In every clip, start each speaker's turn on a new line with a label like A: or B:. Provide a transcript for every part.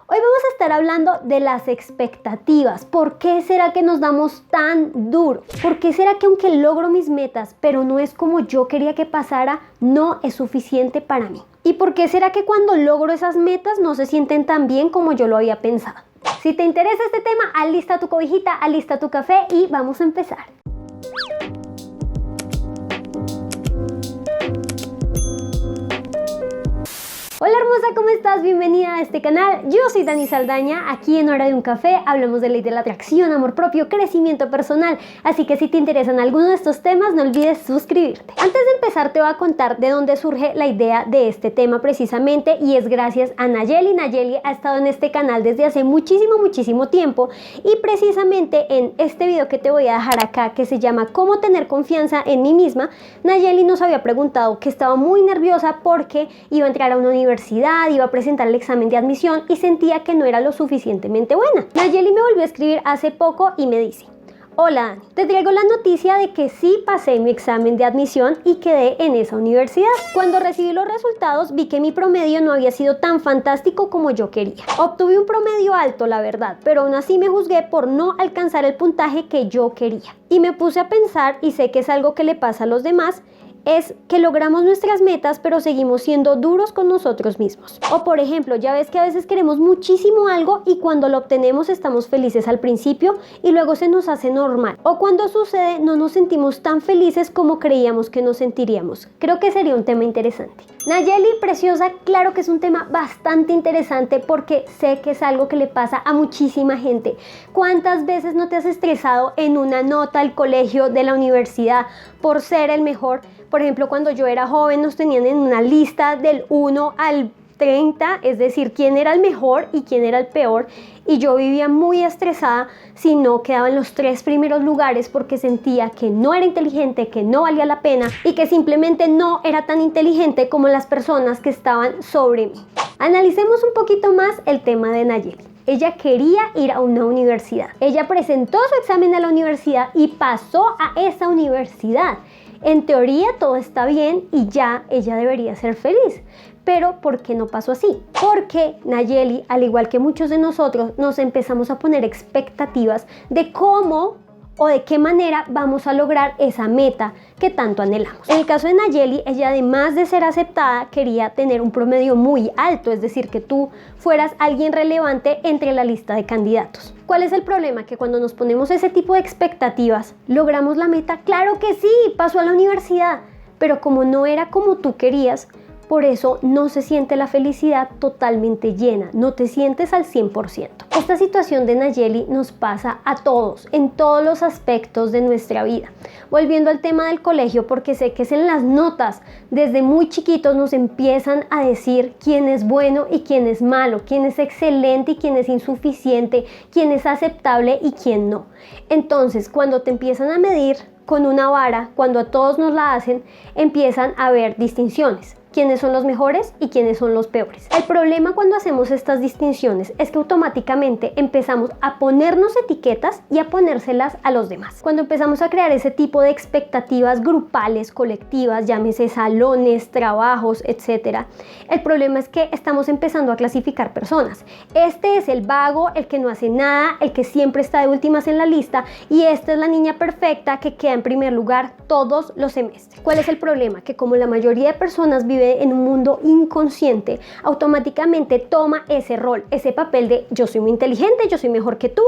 A: Hoy vamos a estar hablando de las expectativas. ¿Por qué será que nos damos tan duro? ¿Por qué será que aunque logro mis metas, pero no es como yo quería que pasara, no es suficiente para mí? ¿Y por qué será que cuando logro esas metas no se sienten tan bien como yo lo había pensado? Si te interesa este tema, alista tu cobijita, alista tu café y vamos a empezar. Hola hermosa, ¿cómo estás? Bienvenida a este canal. Yo soy Dani Saldaña. Aquí en Hora de un Café hablamos de ley de la atracción, amor propio, crecimiento personal. Así que si te interesan alguno de estos temas, no olvides suscribirte. Antes de empezar te voy a contar de dónde surge la idea de este tema precisamente, y es gracias a Nayeli. Nayeli ha estado en este canal desde hace muchísimo tiempo, y precisamente en este video que te voy a dejar acá, que se llama Cómo tener confianza en mí misma, Nayeli nos había preguntado que estaba muy nerviosa porque iba a entrar a una universidad, iba a presentar el examen de admisión y sentía que no era lo suficientemente buena. Nayeli me volvió a escribir hace poco y me dice: hola Dani, te traigo la noticia de que sí pasé mi examen de admisión y quedé en esa universidad. Cuando recibí los resultados vi que mi promedio no había sido tan fantástico como yo quería. Obtuve un promedio alto, la verdad, pero aún así me juzgué por no alcanzar el puntaje que yo quería. Y me puse a pensar, y sé que es algo que le pasa a los demás, es que logramos nuestras metas pero seguimos siendo duros con nosotros mismos. O por ejemplo, ya ves que a veces queremos muchísimo algo y cuando lo obtenemos estamos felices al principio y luego se nos hace normal. O cuando sucede no nos sentimos tan felices como creíamos que nos sentiríamos. Creo que sería un tema interesante. Nayeli, preciosa, claro que es un tema bastante interesante porque sé que es algo que le pasa a muchísima gente. ¿Cuántas veces no te has estresado en una nota del colegio, de la universidad, por ser el mejor? Por ejemplo, cuando yo era joven nos tenían en una lista del 1 al 30, es decir, quién era el mejor y quién era el peor, y yo vivía muy estresada si no quedaba en los 3 primeros lugares porque sentía que no era inteligente, que no valía la pena y que simplemente no era tan inteligente como las personas que estaban sobre mí. Analicemos un poquito más el tema de Nayeli. Ella quería ir a una universidad. Ella presentó su examen a la universidad y pasó a esa universidad. En teoría todo está bien y ya ella debería ser feliz. Pero ¿por qué no pasó así? Porque Nayeli, al igual que muchos de nosotros, nos empezamos a poner expectativas de cómo o de qué manera vamos a lograr esa meta que tanto anhelamos. En el caso de Nayeli, ella además de ser aceptada, quería tener un promedio muy alto, es decir, que tú fueras alguien relevante entre la lista de candidatos. ¿Cuál es el problema? Que cuando nos ponemos ese tipo de expectativas, ¿logramos la meta? ¡Claro que sí! Pasó a la universidad, pero como no era como tú querías, por eso no se siente la felicidad totalmente llena, no te sientes al 100%. Esta situación de Nayeli nos pasa a todos, en todos los aspectos de nuestra vida. Volviendo al tema del colegio, porque sé que es en las notas, desde muy chiquitos nos empiezan a decir quién es bueno y quién es malo, quién es excelente y quién es insuficiente, quién es aceptable y quién no. Entonces, cuando te empiezan a medir con una vara, cuando a todos nos la hacen, empiezan a haber distinciones. Quiénes son los mejores y quiénes son los peores. El problema cuando hacemos estas distinciones es que automáticamente empezamos a ponernos etiquetas y a ponérselas a los demás. Cuando empezamos a crear ese tipo de expectativas grupales, colectivas, llámese salones, trabajos, etc., el problema es que estamos empezando a clasificar personas. Este es el vago, el que no hace nada, el que siempre está de últimas en la lista, y esta es la niña perfecta que queda en primer lugar todos los semestres. ¿Cuál es el problema? Que como la mayoría de personas vive en un mundo inconsciente, automáticamente toma ese rol, ese papel de yo soy muy inteligente, yo soy mejor que tú,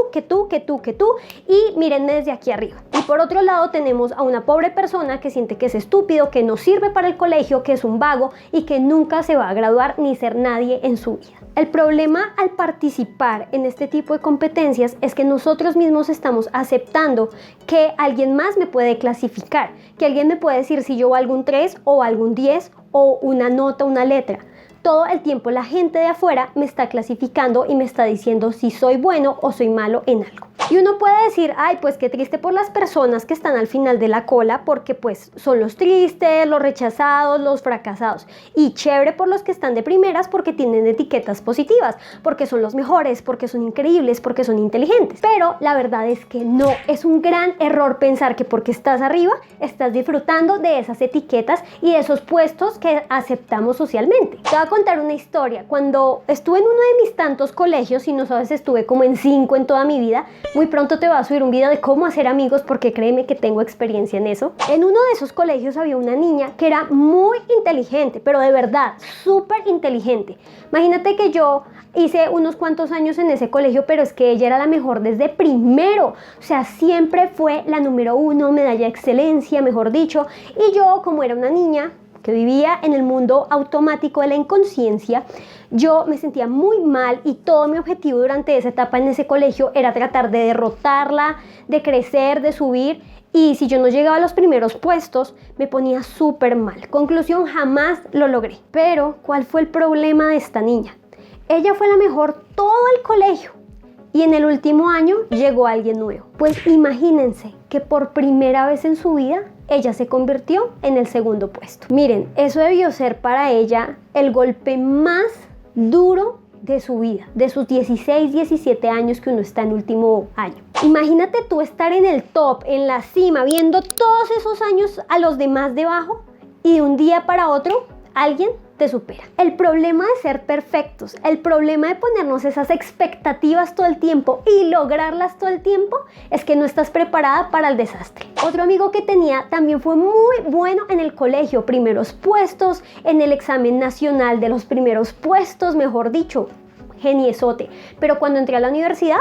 A: y mírenme desde aquí arriba. Y por otro lado tenemos a una pobre persona que siente que es estúpido, que no sirve para el colegio, que es un vago y que nunca se va a graduar ni ser nadie en su vida. El problema al participar en este tipo de competencias es que nosotros mismos estamos aceptando que alguien más me puede clasificar, que alguien me puede decir si yo valgo un 3 o valgo un 10 o una nota, una letra. Todo el tiempo la gente de afuera me está clasificando y me está diciendo si soy bueno o soy malo en algo. Y uno puede decir, ay, pues qué triste por las personas que están al final de la cola, porque pues son los tristes, los rechazados, los fracasados. Y chévere por los que están de primeras porque tienen etiquetas positivas, porque son los mejores, porque son increíbles, porque son inteligentes. Pero la verdad es que no, es un gran error pensar que porque estás arriba, estás disfrutando de esas etiquetas y de esos puestos que aceptamos socialmente. Te voy a contar una historia. Cuando estuve en uno de mis tantos colegios, y no sabes, estuve como en 5 en toda mi vida, muy pronto te voy a subir un video de cómo hacer amigos porque créeme que tengo experiencia en eso. En uno de esos colegios había una niña que era muy inteligente, pero de verdad, súper inteligente. Imagínate que yo hice unos cuantos años en ese colegio, pero es que ella era la mejor desde primero. O sea, siempre fue la número 1, medalla de excelencia, mejor dicho. Y yo, como era una niña que vivía en el mundo automático de la inconsciencia, yo me sentía muy mal y todo mi objetivo durante esa etapa en ese colegio era tratar de derrotarla, de crecer, de subir. Y si yo no llegaba a los primeros puestos, me ponía súper mal. Conclusión, jamás lo logré. Pero, ¿cuál fue el problema de esta niña? Ella fue la mejor todo el colegio y en el último año llegó alguien nuevo. Pues imagínense que por primera vez en su vida ella se convirtió en el segundo puesto. Miren, eso debió ser para ella el golpe más duro de su vida, de sus 16, 17 años que uno está en último año. Imagínate tú estar en el top, en la cima, viendo todos esos años a los demás debajo y de un día para otro alguien te supera. El problema de ser perfectos, el problema de ponernos esas expectativas todo el tiempo y lograrlas todo el tiempo es que no estás preparada para el desastre. Otro amigo que tenía también fue muy bueno en el colegio, primeros puestos, en el examen nacional de los primeros puestos, mejor dicho, geniesote. Pero cuando entré a la universidad,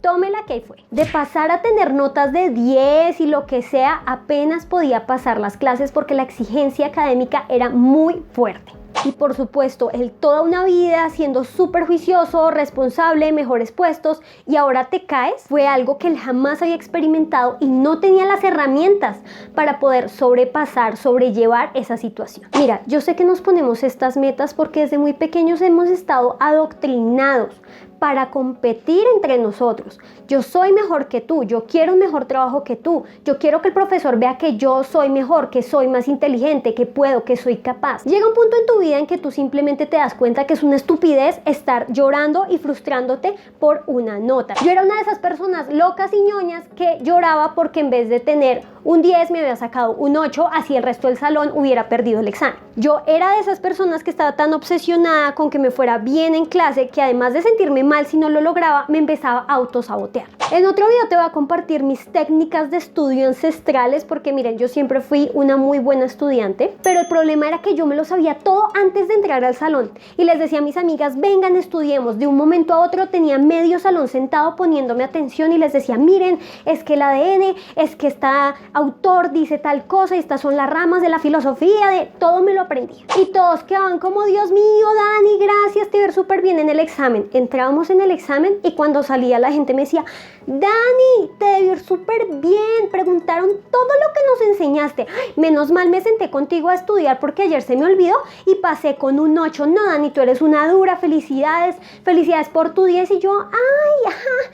A: tómela que ahí fue. De pasar a tener notas de 10 y lo que sea, apenas podía pasar las clases porque la exigencia académica era muy fuerte. Y por supuesto, él toda una vida siendo súper juicioso, responsable, mejores puestos y ahora te caes, fue algo que él jamás había experimentado y no tenía las herramientas para poder sobrepasar, sobrellevar esa situación. Mira, yo sé que nos ponemos estas metas porque desde muy pequeños hemos estado adoctrinados para competir entre nosotros. Yo soy mejor que tú, yo quiero un mejor trabajo que tú, yo quiero que el profesor vea que yo soy mejor, que soy más inteligente, que puedo, que soy capaz. Llega un punto en tu vida en que tú simplemente te das cuenta que es una estupidez estar llorando y frustrándote por una nota. Yo era una de esas personas locas y ñoñas que lloraba porque en vez de tener un 10 me había sacado un 8, así el resto del salón hubiera perdido el examen. Yo era de esas personas que estaba tan obsesionada con que me fuera bien en clase que además de sentirme mal si no lo lograba, me empezaba a autosabotear. En otro video te voy a compartir mis técnicas de estudio ancestrales porque miren, yo siempre fui una muy buena estudiante, pero el problema era que yo me lo sabía todo antes de entrar al salón y les decía a mis amigas, vengan, estudiemos. De un momento a otro tenía medio salón sentado poniéndome atención y les decía, miren, es que el ADN, es que está autor dice tal cosa y estas son las ramas de la filosofía, de todo me lo aprendí. Y todos quedaban como, Dios mío, Dani, gracias, te ves súper bien en el examen. Entrábamos en el examen y cuando salía la gente me decía, Dani, te debe ir súper bien, preguntaron todo lo que nos enseñaste. Ay, menos mal me senté contigo a estudiar porque ayer se me olvidó y pasé con un 8. No, Dani, tú eres una dura, felicidades, felicidades por tu 10. Y yo, ay, ajá.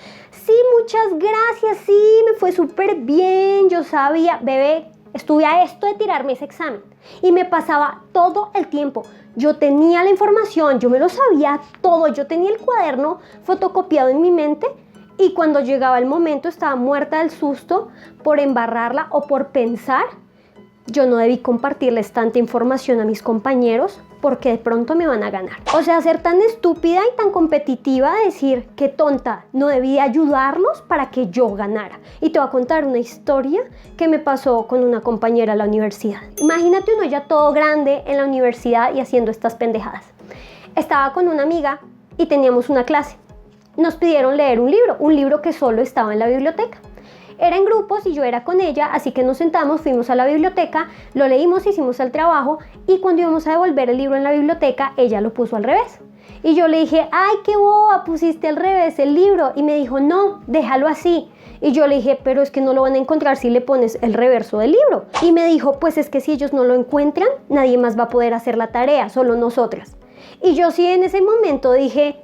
A: Sí, muchas gracias, sí, me fue súper bien, yo sabía, bebé, estuve a esto de tirarme ese examen y me pasaba todo el tiempo, yo tenía la información, yo me lo sabía todo, yo tenía el cuaderno fotocopiado en mi mente y cuando llegaba el momento estaba muerta del susto por embarrarla o por pensar, yo no debí compartirles tanta información a mis compañeros porque de pronto me van a ganar. O sea, ser tan estúpida y tan competitiva, decir que tonta, no debí ayudarlos para que yo ganara. Y te voy a contar una historia que me pasó con una compañera en la universidad. Imagínate uno ya todo grande en la universidad y haciendo estas pendejadas. Estaba con una amiga y teníamos una clase. Nos pidieron leer un libro que solo estaba en la biblioteca. Era en grupos y yo era con ella, así que nos sentamos, fuimos a la biblioteca, lo leímos, hicimos el trabajo y cuando íbamos a devolver el libro en la biblioteca, ella lo puso al revés. Y yo le dije, ay, qué boba, pusiste al revés el libro. Y me dijo, no, déjalo así. Y yo le dije, pero es que no lo van a encontrar si le pones el reverso del libro. Y me dijo, pues es que si ellos no lo encuentran, nadie más va a poder hacer la tarea, solo nosotras. Y yo sí en ese momento dije,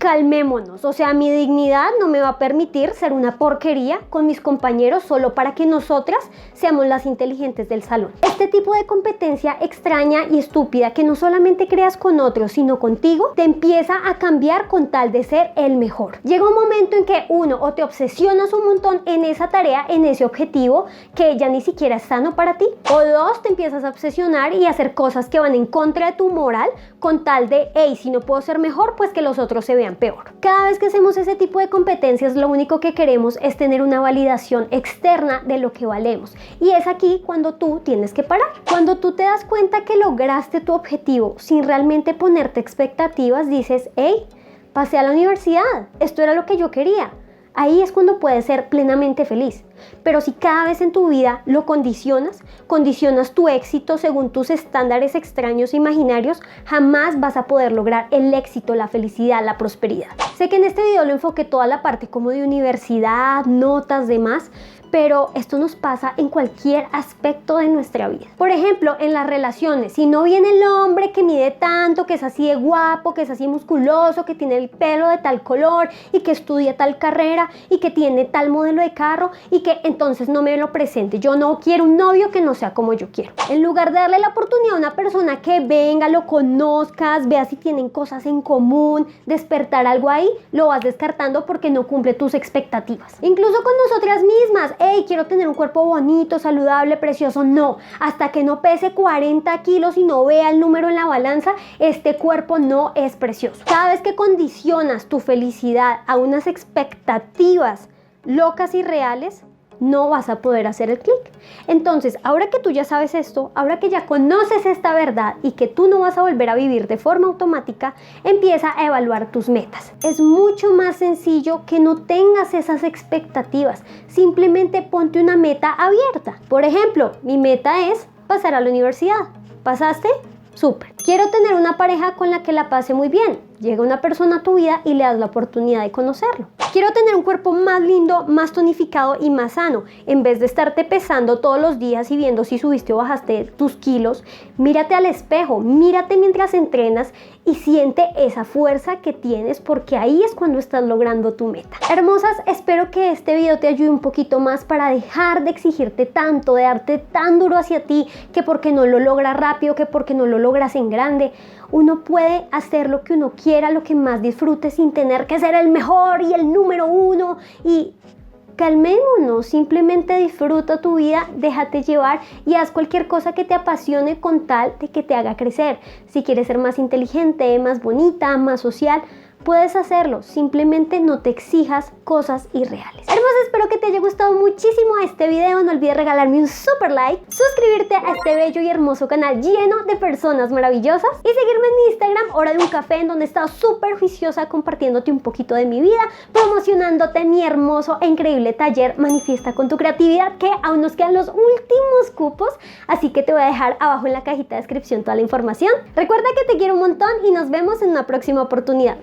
A: calmémonos, o sea, mi dignidad no me va a permitir ser una porquería con mis compañeros solo para que nosotras seamos las inteligentes del salón. Este tipo de competencia extraña y estúpida que no solamente creas con otros, sino contigo, te empieza a cambiar con tal de ser el mejor. Llega un momento en que uno, o te obsesionas un montón en esa tarea, en ese objetivo, que ya ni siquiera es sano para ti, o dos, te empiezas a obsesionar y a hacer cosas que van en contra de tu moral con tal de, hey, si no puedo ser mejor, pues que los otros se vean peor. Cada vez que hacemos ese tipo de competencias, lo único que queremos es tener una validación externa de lo que valemos. Y es aquí cuando tú tienes que parar. Cuando tú te das cuenta que lograste tu objetivo sin realmente ponerte expectativas, dices, hey, pasé a la universidad, esto era lo que yo quería. Ahí es cuando puedes ser plenamente feliz. Pero si cada vez en tu vida lo condicionas tu éxito según tus estándares extraños e imaginarios, jamás vas a poder lograr el éxito, la felicidad, la prosperidad. Sé que en este video lo enfoqué toda la parte como de universidad, notas, demás, pero esto nos pasa en cualquier aspecto de nuestra vida. Por ejemplo, en las relaciones, si no viene el hombre que mide tanto, que es así de guapo, que es así musculoso, que tiene el pelo de tal color y que estudia tal carrera y que tiene tal modelo de carro y que entonces no me lo presente. Yo no quiero un novio que no sea como yo quiero. En lugar de darle la oportunidad a una persona que venga, lo conozcas, vea si tienen cosas en común, despertar algo ahí, lo vas descartando porque no cumple tus expectativas. Incluso con nosotras mismas. Hey, quiero tener un cuerpo bonito, saludable, precioso. No, hasta que no pese 40 kilos y no vea el número en la balanza, este cuerpo no es precioso. Cada vez que condicionas tu felicidad a unas expectativas locas y reales, no vas a poder hacer el clic. Entonces, ahora que tú ya sabes esto, ahora que ya conoces esta verdad y que tú no vas a volver a vivir de forma automática, empieza a evaluar tus metas. Es mucho más sencillo que no tengas esas expectativas. Simplemente ponte una meta abierta. Por ejemplo, mi meta es pasar a la universidad. ¿Pasaste? Súper. Quiero tener una pareja con la que la pase muy bien. Llega una persona a tu vida y le das la oportunidad de conocerlo. Quiero tener un cuerpo más lindo, más tonificado y más sano. En vez de estarte pesando todos los días y viendo si subiste o bajaste tus kilos, mírate al espejo, mírate mientras entrenas y siente esa fuerza que tienes, porque ahí es cuando estás logrando tu meta. Hermosas, espero que este video te ayude un poquito más para dejar de exigirte tanto, de darte tan duro hacia ti, que porque no lo logras rápido, que porque no lo logras en grande. Uno puede hacer lo que uno quiera, lo que más disfrute, sin tener que ser el mejor y el número uno. Y calmémonos, simplemente disfruta tu vida, déjate llevar y haz cualquier cosa que te apasione con tal de que te haga crecer. Si quieres ser más inteligente, más bonita, más social, puedes hacerlo, simplemente no te exijas cosas irreales. Hermosa, espero que te haya gustado muchísimo este video. No olvides regalarme un super like, suscribirte a este bello y hermoso canal lleno de personas maravillosas y seguirme en mi Instagram, Hora de un Café, en donde he estado súper juiciosa compartiéndote un poquito de mi vida, promocionándote mi hermoso e increíble taller Manifiesta con tu creatividad, que aún nos quedan los últimos cupos, así que te voy a dejar abajo en la cajita de descripción toda la información. Recuerda que te quiero un montón y nos vemos en una próxima oportunidad.